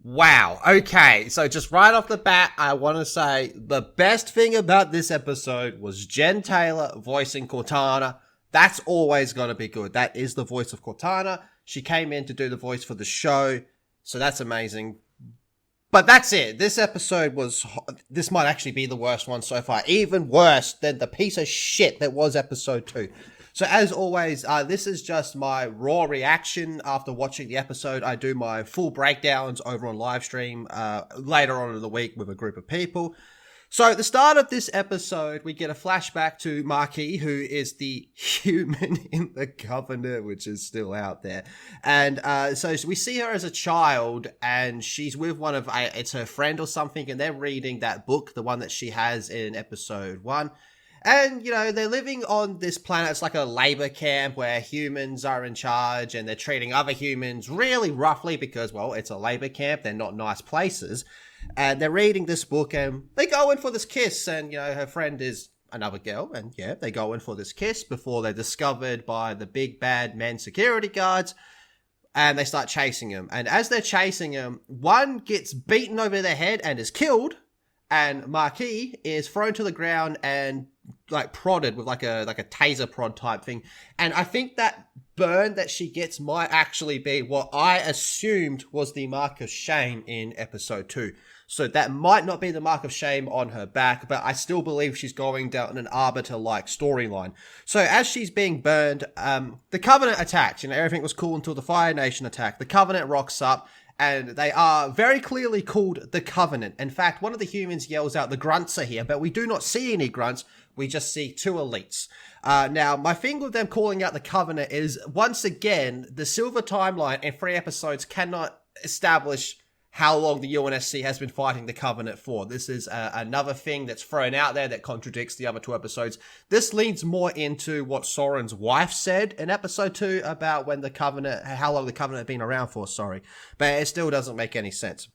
Wow. Okay. So just right off the bat, I want to say the best thing about this episode was Jen Taylor voicing Cortana. That's always going to be good. That is the voice of Cortana. She came in to do the voice for the show. So that's amazing. But that's it. This might actually be the worst one so far. Even worse than the piece of shit that was episode 2. So as always, this is just my raw reaction after watching the episode. I do my full breakdowns over on live stream later on in the week with a group of people. So at the start of this episode, we get a flashback to Marquis, who is the human in the Covenant, which is still out there. And so we see her as a child, and she's with it's her friend or something, and they're reading that book, the one that she has in episode 1. And, they're living on this planet. It's like a labor camp where humans are in charge, and they're treating other humans really roughly because, well, it's a labor camp. They're not nice places. And they're reading this book, and they go in for this kiss, and, her friend is another girl, and, they go in for this kiss before they're discovered by the big bad men security guards, and they start chasing him. And as they're chasing him, one gets beaten over the head and is killed, and Marquis is thrown to the ground and, prodded with, like a taser prod type thing. And I think that burn that she gets might actually be what I assumed was the mark of shame in episode 2. So that might not be the mark of shame on her back, but I still believe she's going down an Arbiter-like storyline. So as she's being burned, the Covenant attacked. Everything was cool until the Fire Nation attacked. The Covenant rocks up, and they are very clearly called the Covenant. In fact, one of the humans yells out, "The grunts are here," but we do not see any grunts. We just see 2 elites. Now, my thing with them calling out the Covenant is, once again, the Silver Timeline in 3 episodes cannot establish how long the UNSC has been fighting the Covenant for. This is another thing that's thrown out there that contradicts the other 2 episodes. This leans more into what Soren's wife said in episode 2 about how long the Covenant had been around for, but it still doesn't make any sense.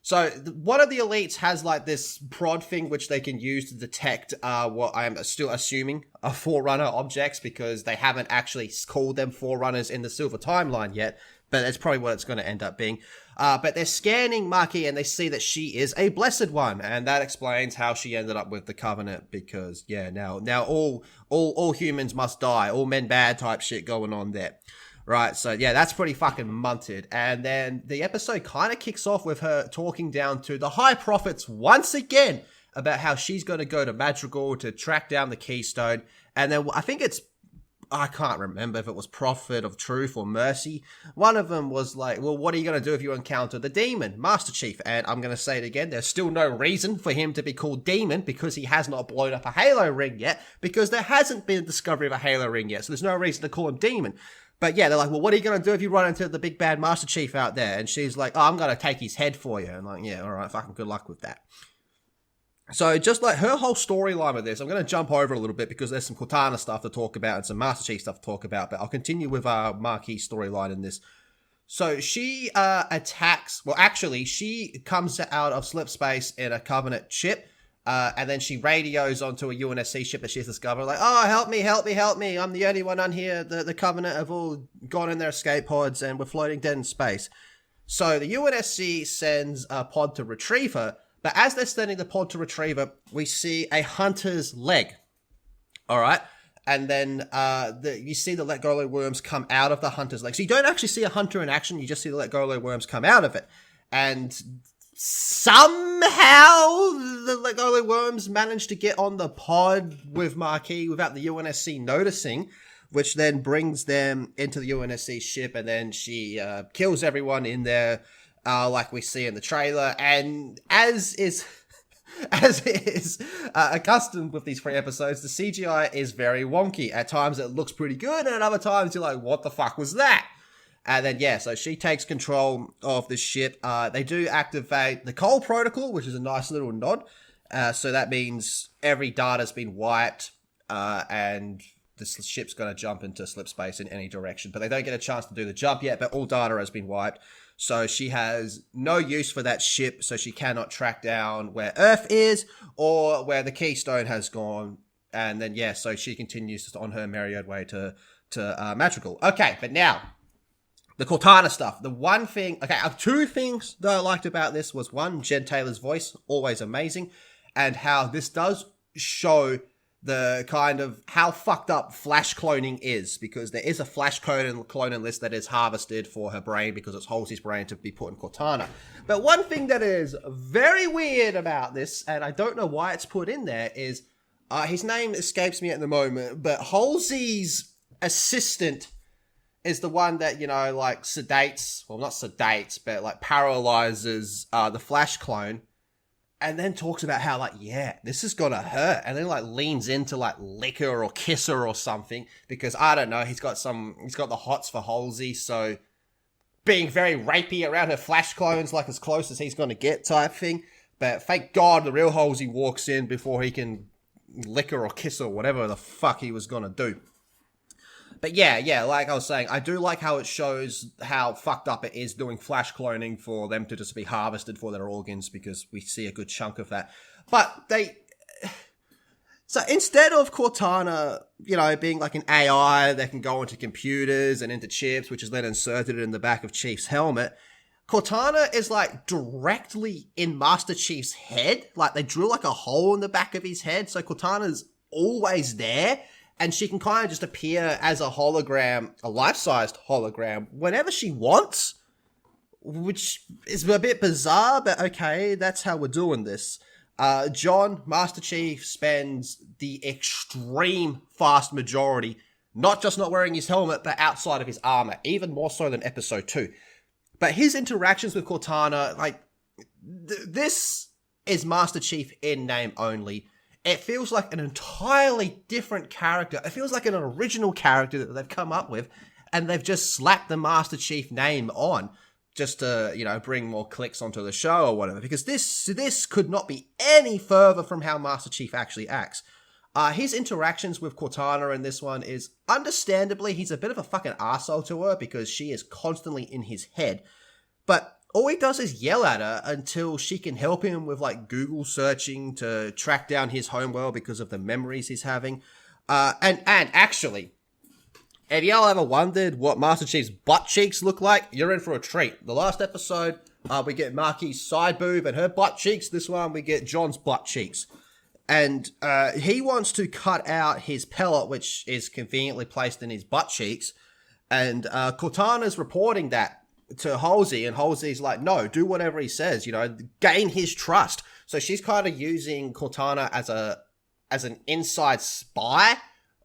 So one of the elites has this prod thing which they can use to detect what I am still assuming are Forerunner objects, because they haven't actually called them Forerunners in the Silver Timeline yet, but that's probably what it's going to end up being. But they're scanning Marquis, and they see that she is a Blessed One, and that explains how she ended up with the Covenant, because now all humans must die, all men bad type shit going on there. Right, so that's pretty fucking munted. And then the episode kind of kicks off with her talking down to the High Prophets once again about how she's going to go to Madrigal to track down the Keystone. And then I can't remember if it was Prophet of Truth or Mercy. One of them was like, well, what are you going to do if you encounter the Demon, Master Chief? And I'm going to say it again, there's still no reason for him to be called Demon, because he has not blown up a Halo ring yet, because there hasn't been a discovery of a Halo ring yet, so there's no reason to call him Demon. But they're like, well, what are you going to do if you run into the big bad Master Chief out there? And she's like, oh, I'm going to take his head for you. And all right, fucking good luck with that. So just her whole storyline with this, I'm going to jump over a little bit because there's some Cortana stuff to talk about and some Master Chief stuff to talk about, but I'll continue with our Marquis storyline in this. So she she comes out of slip space in a Covenant ship, and then she radios onto a UNSC ship that she's discovered, like, oh, help me, I'm the only one on here, the Covenant have all gone in their escape pods and we're floating dead in space. So the UNSC sends a pod to retrieve her, but as they're sending the pod to retrieve her, we see a hunter's leg. Alright? And then you see the Let Go worms come out of the hunter's leg. So you don't actually see a hunter in action, you just see the Let Go worms come out of it. And somehow the Let Go worms manage to get on the pod with Marquis without the UNSC noticing, which then brings them into the UNSC ship, and then she kills everyone in there, like we see in the trailer. And as is accustomed with these 3 episodes, the CGI is very wonky. At times it looks pretty good, and at other times you're like, what the fuck was that? And then, so she takes control of the ship. They do activate the Cole Protocol, which is a nice little nod. So that means every data's been wiped, and the ship's going to jump into slip space in any direction. But they don't get a chance to do the jump yet, but all data has been wiped. So she has no use for that ship, so she cannot track down where Earth is or where the Keystone has gone. And then, so she continues on her merry way to Madrigal. Okay, but now, The Cortana stuff. The one thing, okay, two things that I liked about this was one, Jen Taylor's voice, always amazing, and how this does show the kind of how fucked up Flash cloning is, because there is a Flash cloning list that is harvested for her brain because it's Halsey's brain to be put in Cortana. But one thing that is very weird about this, and I don't know why it's put in there, is his name escapes me at the moment, but Halsey's assistant is the one that, you know, like sedates, well, not sedates, but like paralyzes the Flash clone, and then talks about how, like, yeah, this is gonna hurt, and then like leans into like lick her or kiss her or something, because I don't know, he's got the hots for Halsey, so being very rapey around her Flash clones, like as close as he's gonna get type thing. But thank God the real Halsey walks in before he can lick her or kiss her or whatever the fuck he was gonna do. But yeah, like I was saying, I do like how it shows how fucked up it is doing Flash cloning for them to just be harvested for their organs, because we see a good chunk of that. But so instead of Cortana, you know, being like an AI that can go into computers and into chips, which is then inserted in the back of Chief's helmet, Cortana is like directly in Master Chief's head. Like they drew like a hole in the back of his head, so Cortana's always there. And she can kind of just appear as a hologram, a life-sized hologram, whenever she wants, which is a bit bizarre, but okay, that's how we're doing this. John, Master Chief, spends the extreme vast majority, not just not wearing his helmet, but outside of his armor, even more so than Episode 2. But his interactions with Cortana, like, this is Master Chief in name only. It feels like an entirely different character. It feels like an original character that they've come up with, and they've just slapped the Master Chief name on just to, you know, bring more clicks onto the show or whatever, because this could not be any further from how Master Chief actually acts. His interactions with Cortana in this one is, understandably, he's a bit of a fucking arsehole to her because she is constantly in his head, but all he does is yell at her until she can help him with, like, Google searching to track down his homeworld because of the memories he's having. And actually, if y'all ever wondered what Master Chief's butt cheeks look like, you're in for a treat. The last episode, we get Marky's side boob and her butt cheeks. This one, we get John's butt cheeks. And he wants to cut out his pellet, which is conveniently placed in his butt cheeks. And Cortana's reporting that to Halsey, and Halsey's like, no, do whatever he says, you know, gain his trust. So she's kind of using Cortana as an inside spy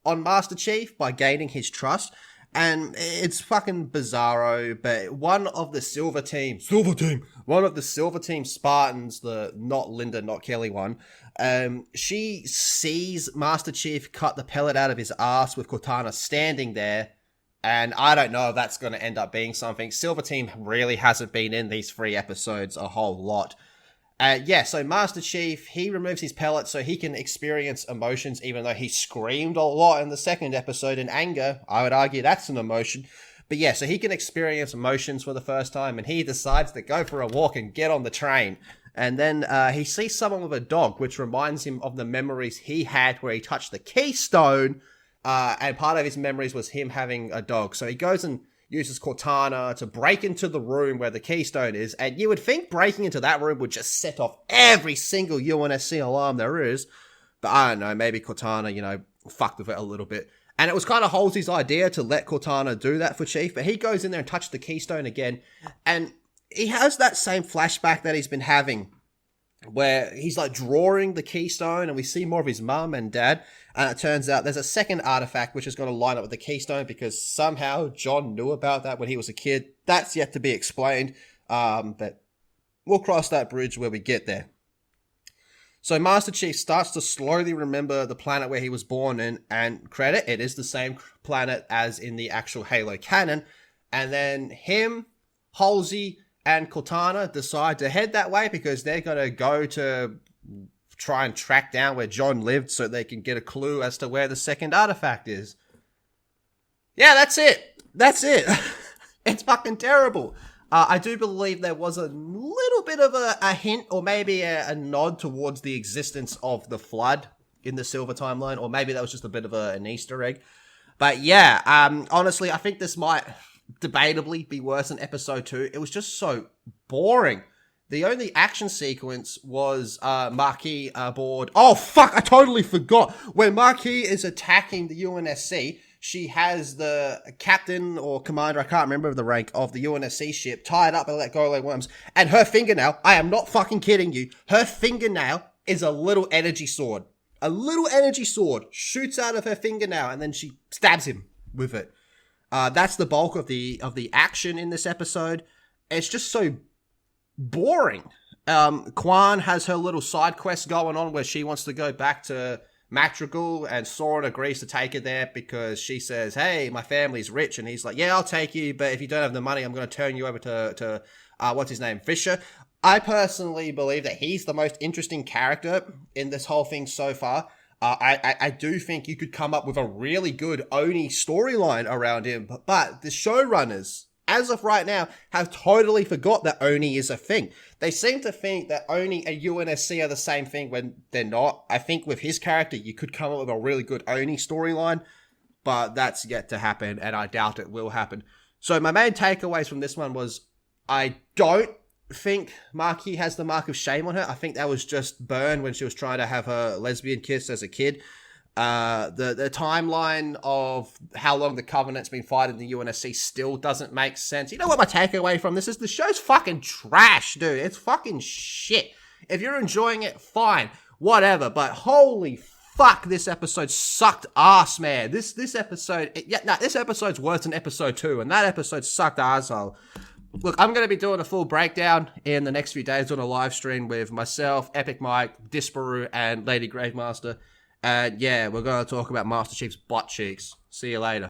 on Master Chief by gaining his trust. And it's fucking bizarro, but one of the Silver Team Spartans, the not Linda, not Kelly one, she sees Master Chief cut the pellet out of his ass with Cortana standing there. And I don't know if that's going to end up being something. Silver Team really hasn't been in these 3 episodes a whole lot. So Master Chief, he removes his pellet so he can experience emotions, even though he screamed a lot in the 2nd episode in anger. I would argue that's an emotion. But yeah, so he can experience emotions for the first time, and he decides to go for a walk and get on the train. And then he sees someone with a dog, which reminds him of the memories he had where he touched the keystone. And part of his memories was him having a dog. So he goes and uses Cortana to break into the room where the keystone is. And you would think breaking into that room would just set off every single UNSC alarm there is. But I don't know, maybe Cortana, you know, fucked with it a little bit. And it was kind of Halsey's idea to let Cortana do that for Chief. But he goes in there and touches the keystone again. And he has that same flashback that he's been having, where he's like drawing the keystone and we see more of his mum and dad. And it turns out there's a second artifact which is going to line up with the keystone because somehow John knew about that when he was a kid. That's yet to be explained. But we'll cross that bridge where we get there. So Master Chief starts to slowly remember the planet where he was born in, and credit, it is the same planet as in the actual Halo canon. And then him, Halsey, and Cortana decide to head that way because they're going to go to try and track down where John lived so they can get a clue as to where the second artifact is. Yeah, that's it. That's it. It's fucking terrible. I do believe there was a little bit of a hint or maybe a nod towards the existence of the Flood in the Silver timeline, or maybe that was just a bit of an Easter egg. But yeah, honestly, I think this might debatably be worse than episode 2. It was just so boring. The only action sequence was Marquis aboard. Oh, fuck, I totally forgot. When Marquis is attacking the UNSC, she has the captain or commander, I can't remember the rank, of the UNSC ship tied up and let go like worms. And her fingernail, I am not fucking kidding you, her fingernail is a little energy sword. A little energy sword shoots out of her fingernail and then she stabs him with it. That's the bulk of the action in this episode. It's just so boring. Kwan has her little side quest going on where she wants to go back to Madrigal, and Soren agrees to take her there because she says, hey, my family's rich, and he's like, yeah, I'll take you, but if you don't have the money, I'm going to turn you over to what's his name, Fisher. I personally believe that he's the most interesting character in this whole thing so far. I do think you could come up with a really good Oni storyline around him, but the showrunners, as of right now, have totally forgot that Oni is a thing. They seem to think that Oni and UNSC are the same thing when they're not. I think with his character, you could come up with a really good Oni storyline, but that's yet to happen, and I doubt it will happen. So my main takeaways from this one was, I don't think Marquis has the mark of shame on her. I think that was just Byrne when she was trying to have her lesbian kiss as a kid. The timeline of how long the Covenant's been fighting the UNSC still doesn't make sense. You know what my takeaway from this is? The show's fucking trash, dude. It's fucking shit. If you're enjoying it, fine. Whatever. But holy fuck, this episode sucked ass, man. This episode... this episode's worse than episode 2, and that episode sucked asshole. Look, I'm going to be doing a full breakdown in the next few days on a live stream with myself, Epic Mike, Disparu, and Lady Gravemaster. And yeah, we're going to talk about Master Chief's butt cheeks. See you later.